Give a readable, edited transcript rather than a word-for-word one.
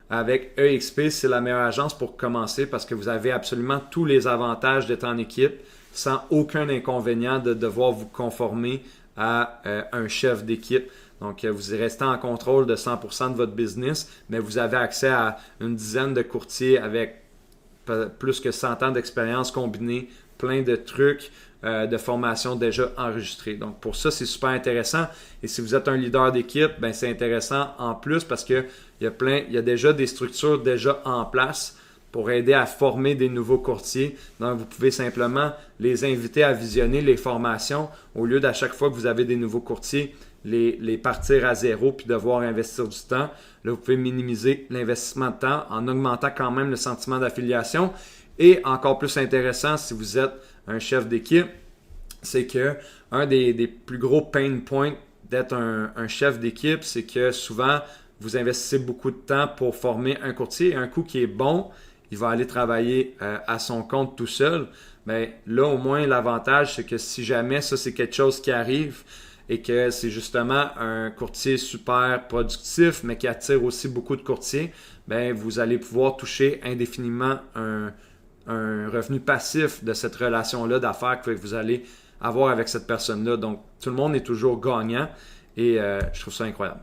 avec EXP, c'est la meilleure agence pour commencer parce que vous avez absolument tous les avantages d'être en équipe sans aucun inconvénient de devoir vous conformer à un chef d'équipe. Donc, vous restez en contrôle de 100% de votre business, mais vous avez accès à une dizaine de courtiers avec plus que 100 ans d'expérience combinée, plein de trucs de formation déjà enregistrés. Donc, pour ça, c'est super intéressant. Et si vous êtes un leader d'équipe, ben, c'est intéressant en plus parce qu'il y a déjà des structures déjà en place pour aider à former des nouveaux courtiers. Donc, vous pouvez simplement les inviter à visionner les formations au lieu d'à chaque fois que vous avez des nouveaux courtiers, les partir à zéro puis devoir investir du temps. Là, vous pouvez minimiser l'investissement de temps en augmentant quand même le sentiment d'affiliation. Et encore plus intéressant, si vous êtes un chef d'équipe, c'est que un des plus gros pain points d'être un chef d'équipe, c'est que souvent, vous investissez beaucoup de temps pour former un courtier. Et un coup qui est bon, il va aller travailler à son compte tout seul. Mais là, au moins, l'avantage, c'est que si jamais ça, c'est quelque chose qui arrive et que c'est justement un courtier super productif, mais qui attire aussi beaucoup de courtiers, bien, vous allez pouvoir toucher indéfiniment un revenu passif de cette relation-là d'affaires que vous allez avoir avec cette personne-là. Donc, tout le monde est toujours gagnant et je trouve ça incroyable.